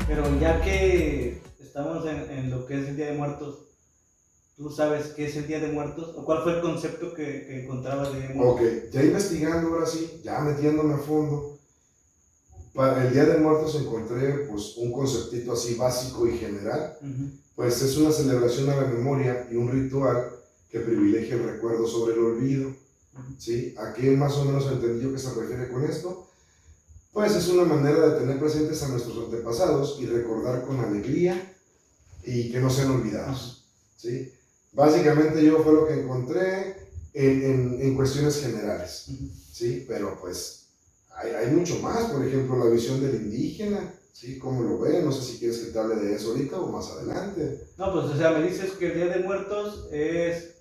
Pero ya que estamos en lo que es el Día de Muertos, ¿tú sabes qué es el Día de Muertos? ¿O cuál fue el concepto que encontrabas de Día de Muertos? Ok, ya investigando ahora sí, ya metiéndome a fondo, para el Día de Muertos encontré pues un conceptito así básico y general. Pues es una celebración a la memoria y un ritual que privilegia el recuerdo sobre el olvido. ¿Sí? ¿A qué más o menos entendí yo que se refiere con esto? Pues es una manera de tener presentes a nuestros antepasados y recordar con alegría y que no sean olvidados. ¿Sí? Básicamente yo fue lo que encontré en cuestiones generales. ¿Sí? Pero pues hay mucho más, por ejemplo, la visión del indígena. ¿Sí? ¿Cómo lo ven? No sé si quieres que te hable de eso ahorita o más adelante. No, pues o sea, me dices que el Día de Muertos es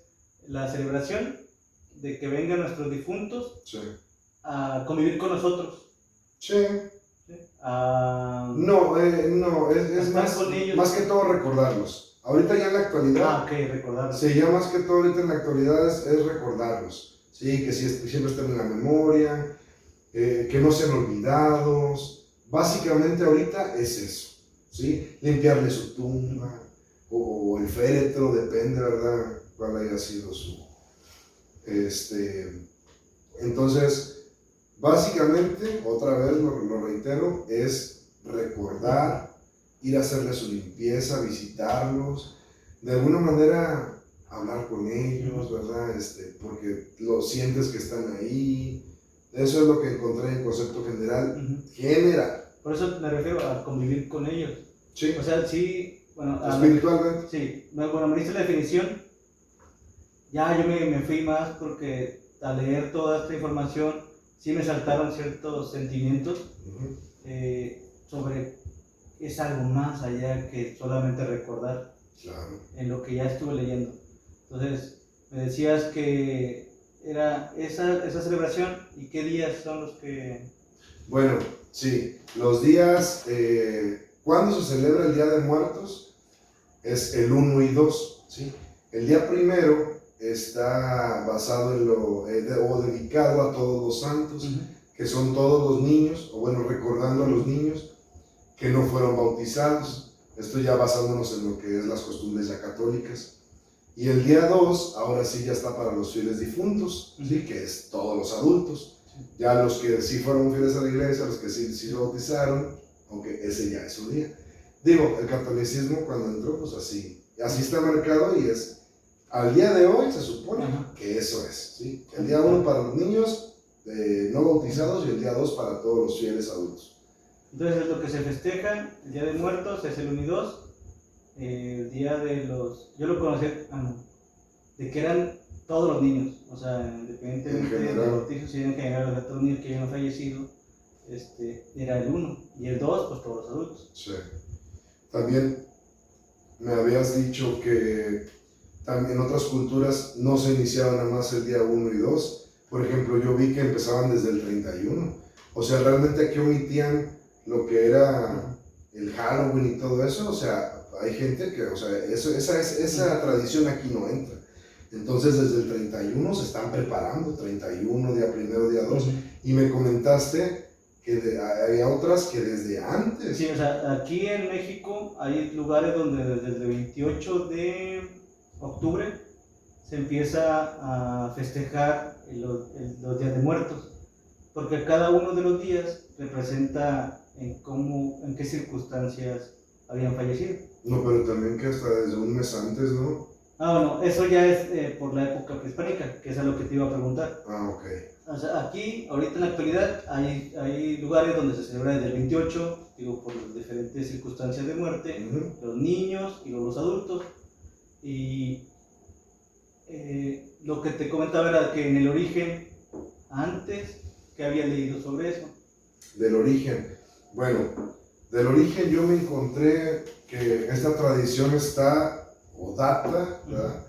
la celebración de que vengan nuestros difuntos Sí. a convivir con nosotros. Sí. ¿Sí? A No, es más que todo recordarlos. Ahorita ya en la actualidad, recordarlos. sí, ya más que todo ahorita en la actualidad es recordarlos. Sí, que siempre estén en la memoria, que no sean olvidados. Básicamente ahorita es eso. ¿Sí? Limpiarle su tumba o el féretro, depende, ¿verdad? Cuál haya sido su. Entonces, básicamente, otra vez lo reitero, es recordar, ir a hacerle su limpieza, visitarlos, de alguna manera hablar con ellos, ¿verdad? Porque lo sientes que están ahí. Eso es lo que encontré en concepto general. General. Por eso me refiero a convivir con ellos. Sí. O sea, sí, bueno, espiritualmente. Sí, bueno, me diste la definición. Ya yo me fui más porque al leer toda esta información sí me saltaron ciertos sentimientos sobre es algo más allá que solamente recordar. Claro. En lo que ya estuve leyendo. Entonces, me decías que era esa celebración y qué días son los que... Bueno, sí, los días, ¿cuándo se celebra el Día de Muertos? Es el 1 y 2, ¿sí? El día primero está basado en o dedicado a todos los santos, que son todos los niños, o bueno, recordando a los niños que no fueron bautizados. Esto ya basándonos en lo que es las costumbres ya católicas. Y el día 2, ahora sí ya está para los fieles difuntos, ¿sí? Que es todos los adultos. Ya los que sí fueron fieles a la iglesia, los que sí se bautizaron, aunque ese ya es su día. Digo, el catolicismo cuando entró, pues así está marcado y es, al día de hoy se supone que eso es, ¿sí? El día 1 para los niños no bautizados y el día 2 para todos los fieles adultos. Entonces es lo que se festeja, el Día de Muertos es el 1 y 2, el Día de los... Yo lo conocí, de que eran todos los niños, o sea, independientemente de los bautizos y en general, todos los niños que hayan fallecido, era el 1, y el 2, pues todos los adultos. Sí. También me habías dicho que en otras culturas no se iniciaban nada más el día 1 y 2. Por ejemplo, yo vi que empezaban desde el 31. O sea, realmente aquí omitían lo que era el Halloween y todo eso. O sea, hay gente que, o sea, esa tradición aquí no entra. Entonces, desde el 31 se están preparando, 31, día primero, día 2. Y me comentaste que había otras que desde antes. Sí, o sea, aquí en México hay lugares donde desde el 28 de octubre se empieza a festejar los días de muertos, porque cada uno de los días representa en qué circunstancias habían fallecido. No, pero también que hasta desde un mes antes, ¿no? Bueno, eso ya es por la época prehispánica, que es a lo que te iba a preguntar. Ok. O sea, aquí, ahorita en la actualidad, hay lugares donde se celebra desde el 28, digo, por las diferentes circunstancias de muerte, los niños y los adultos. Y lo que te comentaba era que en el origen, antes, ¿qué había leído sobre eso? Del origen. Bueno, del origen yo me encontré que esta tradición está, o data, ¿verdad?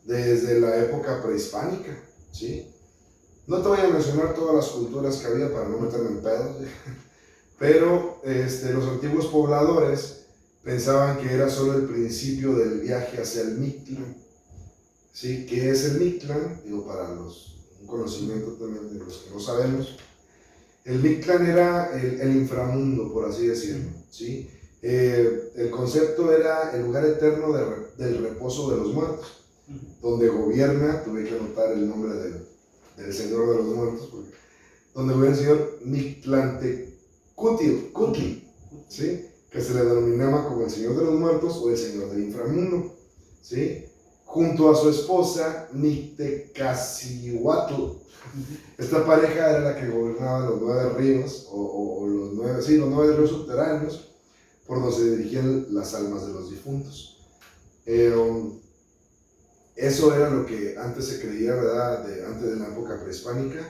Desde la época prehispánica, ¿sí? No te voy a mencionar todas las culturas que había para no meterme en pedos, pero los antiguos pobladores pensaban que era solo el principio del viaje hacia el Mictlán. ¿Sí? ¿Qué es el Mictlán? Digo, para un conocimiento también de los que no sabemos. El Mictlán era el inframundo, por así decirlo, ¿sí? El concepto era el lugar eterno del reposo de los muertos, donde gobierna, tuve que anotar el nombre del Señor de los Muertos, donde gobierna el señor Mictlantecutli, ¿sí? Que se le denominaba como el Señor de los Muertos o el Señor del Inframundo, ¿sí? Junto a su esposa Mictecacihuatl. Esta pareja era la que gobernaba los 9 ríos, o los 9 ríos subterráneos, por donde se dirigían las almas de los difuntos. Eso era lo que antes se creía, ¿verdad? Antes de la época prehispánica,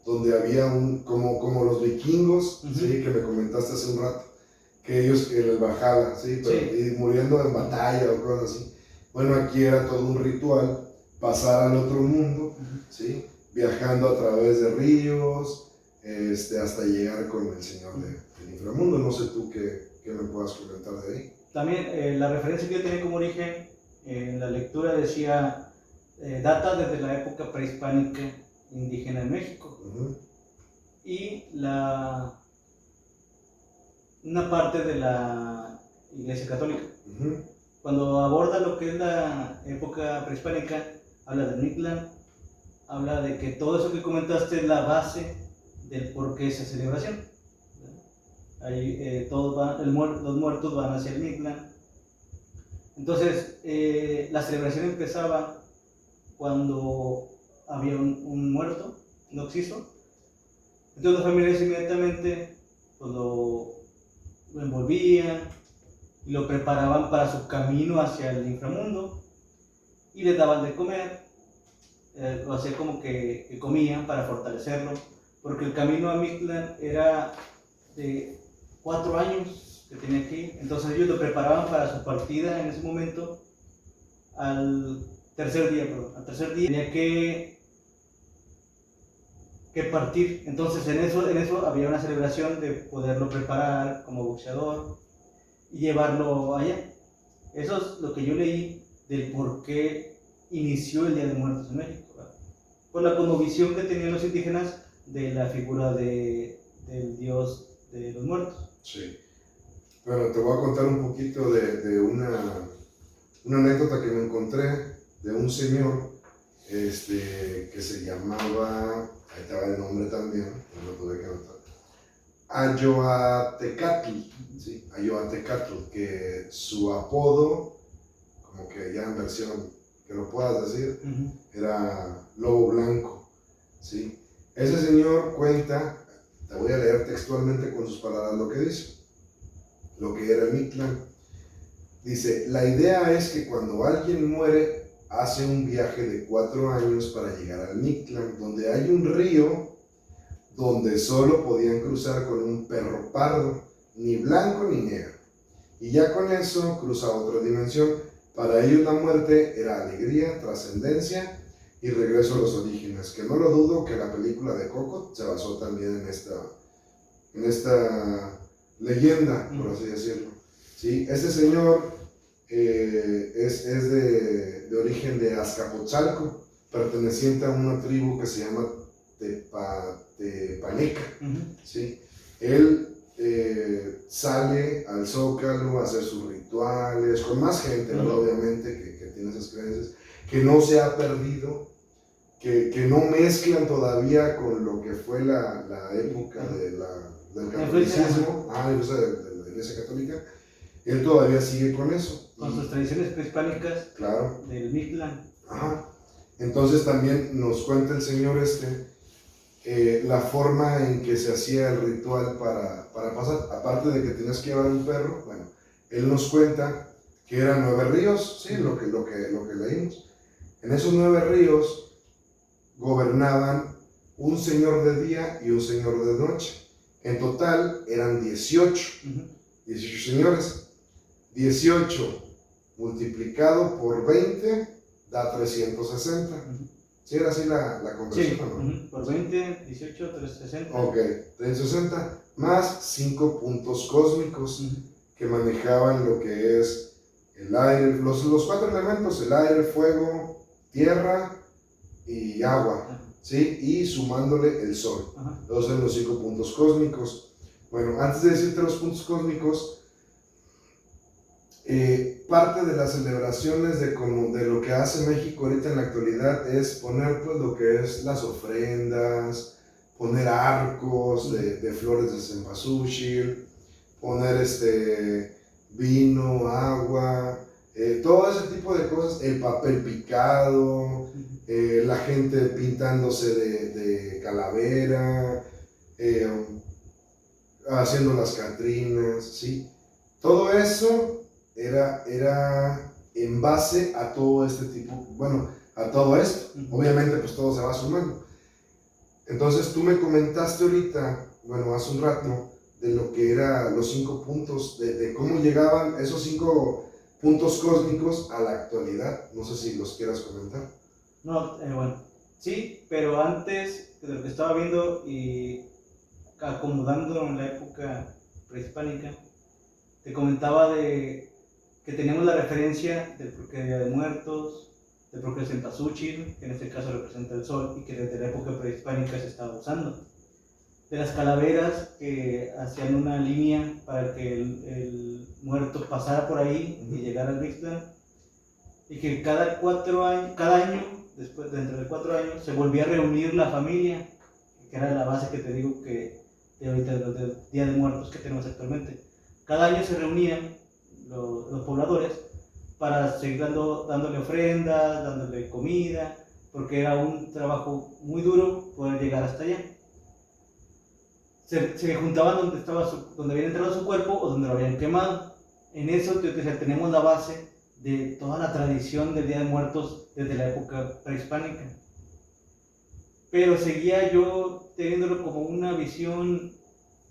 donde había como los vikingos, ¿sí? Que me comentaste hace un rato, que ellos en el Valhalla, ¿sí? Pero, sí. Y muriendo en batalla o cosas así. Bueno, aquí era todo un ritual, pasar al otro mundo, ¿sí? Viajando a través de ríos, hasta llegar con el Señor del Inframundo. No sé tú qué me puedas comentar de ahí. También la referencia que yo tenía como origen en la lectura decía, data desde la época prehispánica indígena en México. Y una parte de la Iglesia Católica. Cuando aborda lo que es la época prehispánica, habla de Mictlán, habla de que todo eso que comentaste es la base del por qué esa celebración. Ahí los muertos van hacia el Mictlán. Entonces, la celebración empezaba cuando había un muerto, un occiso. Entonces los familiares inmediatamente pues, lo envolvían y lo preparaban para su camino hacia el inframundo y le daban de comer, lo hacía como que comían para fortalecerlo, porque el camino a Mictlán era de 4 años que tenía aquí, entonces ellos lo preparaban para su partida en ese momento. Al tercer día tenía que partir, entonces en eso había una celebración de poderlo preparar como boxeador y llevarlo allá. Eso es lo que yo leí del por qué inició el Día de Muertos en México, ¿verdad? Por la cosmovisión que tenían los indígenas de la figura del dios de los muertos. Sí. Bueno, te voy a contar un poquito de una anécdota que me encontré de un señor que se llamaba, ahí te va el nombre también, lo tuve que anotar, Ayoatecatl, ¿sí? Ayoatecatl, que su apodo, como que ya en versión que lo puedas decir, era Lobo Blanco, ¿sí? Ese señor cuenta, te voy a leer textualmente con sus palabras lo que dice, lo que era el Mictlán. Dice, la idea es que cuando alguien muere, hace un viaje de 4 años para llegar al Mictlán, donde hay un río donde solo podían cruzar con un perro pardo, ni blanco ni negro. Y ya con eso cruzaba otra dimensión. Para ellos la muerte era alegría, trascendencia y regreso a los orígenes. Que no lo dudo que la película de Coco se basó también en esta leyenda, por así decirlo. ¿Sí? Este señor es de origen de Azcapotzalco, perteneciente a una tribu que se llama Tepaneca. ¿Sí? Él sale al Zócalo a hacer sus rituales, con más gente, obviamente, que tiene esas creencias, que no se ha perdido, que no mezclan todavía con lo que fue la época del catolicismo, de la Iglesia Católica. Él todavía sigue con eso. Con sus tradiciones prehispánicas, claro, del Mictlán. Entonces también nos cuenta el señor la forma en que se hacía el ritual para pasar. Aparte de que tenías que llevar un perro, bueno, él nos cuenta que eran 9 ríos, sí, lo que leímos. En esos 9 ríos gobernaban un señor de día y un señor de noche. En total eran 18 señores. 18 multiplicado por 20 da 360. ¿Sí era así la conversión? Sí, ¿no? Por 20, 18, 360. Ok, 360 más 5 puntos cósmicos que manejaban lo que es el aire, los 4 elementos, el aire, fuego, tierra y agua, ¿sí? Y sumándole el sol. Todos son los 5 puntos cósmicos. Bueno, antes de decirte los puntos cósmicos, parte de las celebraciones de lo que hace México ahorita en la actualidad es poner pues lo que es las ofrendas, poner arcos de flores de cempasúchil, poner vino, agua, todo ese tipo de cosas, el papel picado, la gente pintándose de calavera, haciendo las catrinas, ¿sí? Todo eso era en base a todo este tipo, bueno, a todo esto. Obviamente pues todo se va sumando. Entonces tú me comentaste ahorita, bueno, hace un rato, de lo que eran los 5 puntos, de cómo llegaban esos 5 puntos cósmicos a la actualidad. No sé si los quieras comentar. No, bueno, sí, pero antes de lo que estaba viendo y acomodando en la época prehispánica, te comentaba de que teníamos la referencia del porqué de Día de Muertos, del porqué de cempasúchil, que en este caso representa el sol y que desde la época prehispánica se estaba usando. De las calaveras que hacían una línea para que el muerto pasara por ahí y llegara al Mixtlán, y que cada año, después dentro de 4 años, se volvía a reunir la familia, que era la base que te digo que de ahorita del Día de Muertos que tenemos actualmente. Cada año se reunían los pobladores para seguir dándole ofrendas, dándole comida, porque era un trabajo muy duro poder llegar hasta allá. Se juntaban donde habían entrado su cuerpo o donde lo habían quemado. En eso tenemos la base de toda la tradición del Día de Muertos desde la época prehispánica. Pero seguía yo teniéndolo como una visión,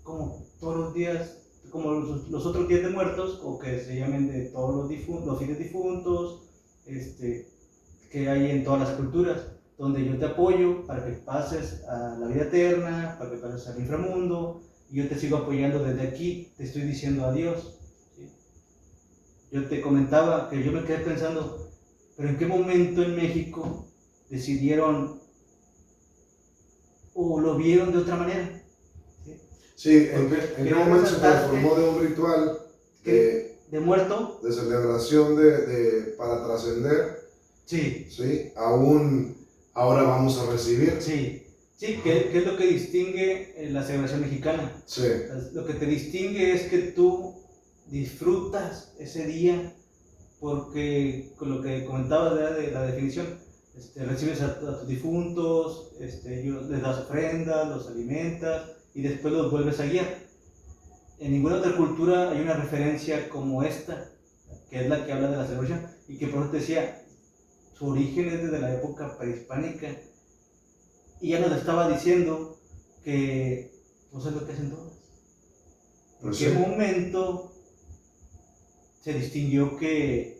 como todos los días, como los otros días de muertos, o que se llamen de todos los fines difuntos, que hay en todas las culturas, donde yo te apoyo para que pases a la vida eterna, para que pases al inframundo, y yo te sigo apoyando desde aquí, te estoy diciendo adiós. ¿Sí? Yo te comentaba que yo me quedé pensando, pero ¿en qué momento en México decidieron o lo vieron de otra manera? Sí, ¿en qué momento se transformó de un ritual de muerto, de celebración para trascender, sí, ¿sí? Ahora vamos a recibir? Sí, ¿qué es lo que distingue la celebración mexicana? Sí. Lo que te distingue es que tú disfrutas ese día, porque con lo que comentabas de la definición, recibes a tus difuntos, les das ofrendas, los alimentas y después los vuelves a guiar. En ninguna otra cultura hay una referencia como esta, que es la que habla de la celebración, y que por eso te decía, su origen es desde la época prehispánica, y ya nos estaba diciendo que pues es lo que hacen todas. ¿En qué momento se distinguió que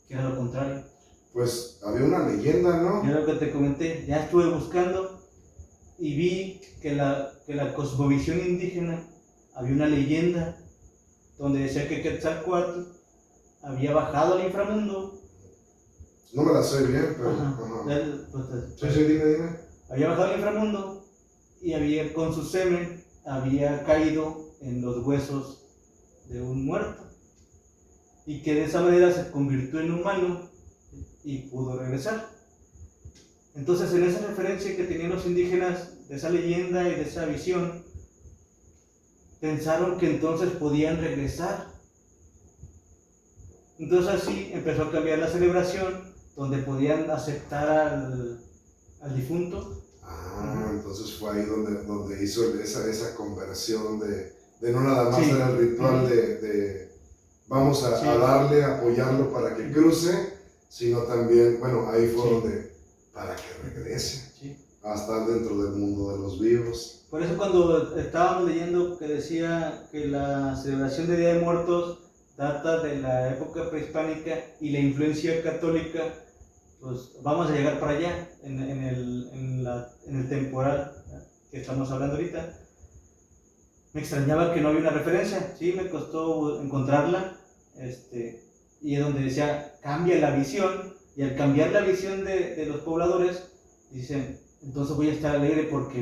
era lo contrario? Pues había una leyenda, ¿no? Yo lo que te comenté, ya estuve buscando y vi que la cosmovisión indígena, había una leyenda donde decía que Quetzalcóatl había bajado al inframundo. No me la sé bien, pero... Sí, dime. Había bajado al inframundo y con su semen había caído en los huesos de un muerto, y que de esa manera se convirtió en humano y pudo regresar. Entonces, en esa referencia que tenían los indígenas de esa leyenda y de esa visión, pensaron que entonces podían regresar. Entonces así empezó a cambiar la celebración, donde podían aceptar al difunto. Entonces fue ahí donde hizo esa conversión de no nada más era el ritual de vamos a darle, apoyarlo para que cruce, sino también, bueno, ahí fue donde, para que regrese a estar dentro del mundo de los vivos. Por eso cuando estábamos leyendo que decía que la celebración de Día de Muertos data de la época prehispánica y la influencia católica, pues vamos a llegar para allá en el temporal que estamos hablando ahorita. Me extrañaba que no había una referencia, sí, me costó encontrarla, y es donde decía, cambia la visión, y al cambiar la visión de los pobladores, dicen, entonces voy a estar alegre porque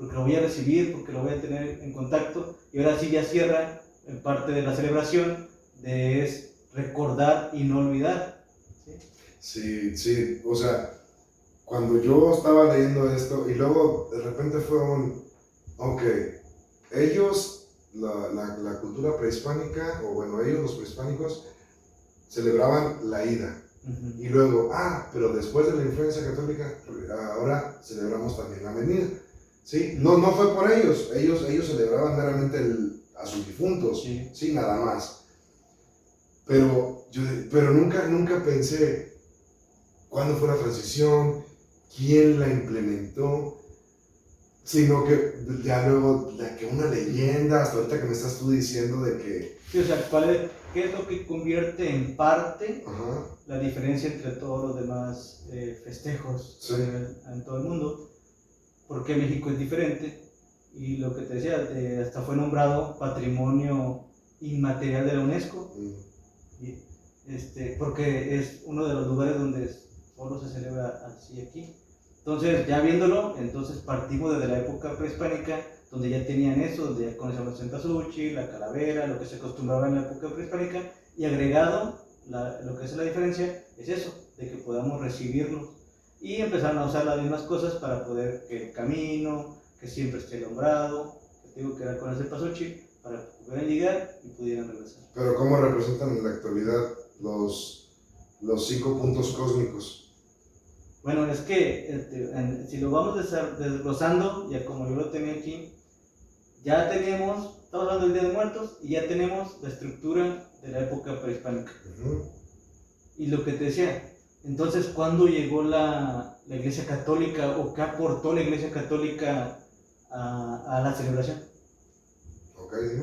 porque lo voy a recibir, porque lo voy a tener en contacto. Y ahora sí ya cierra en parte de la celebración de es recordar y no olvidar. Sí, sí, o sea, cuando yo estaba leyendo esto y luego de repente fue ok, ellos, la cultura prehispánica, o bueno, ellos los prehispánicos, celebraban la ida. Y luego, pero después de la influencia católica, ahora celebramos también la venida. ¿Sí? No fue por ellos celebraban meramente a sus difuntos, sí, nada más. Pero nunca pensé cuándo fue la transición, quién la implementó, sino que ya luego, que una leyenda, hasta ahorita que me estás tú diciendo de que... Sí, o sea, ¿qué es lo que convierte en parte la diferencia entre todos los demás festejos en todo el mundo? Porque México es diferente y lo que te decía, hasta fue nombrado Patrimonio Inmaterial de la UNESCO, porque es uno de los lugares donde solo se celebra así aquí. Entonces, ya viéndolo, entonces partimos desde la época prehispánica, donde ya tenían eso, donde ya conocíamos el cempasúchil, la calavera, lo que se acostumbraba en la época prehispánica, y agregado, lo que es la diferencia, es eso, de que podamos recibirlos. Y empezaron a usar las mismas cosas para poder que el camino, que siempre esté alumbrado, que digo que era con el cempasúchil, para que pudieran llegar y pudieran regresar. Pero ¿cómo representan en la actualidad los 5 puntos cósmicos? Bueno, es que si lo vamos desglosando, ya como yo lo tenía aquí, ya tenemos, estamos hablando del Día de Muertos, y ya tenemos la estructura de la época prehispánica. Y lo que te decía, entonces, ¿cuándo llegó la Iglesia Católica o qué aportó la Iglesia Católica a la celebración? Ok, ¿sí?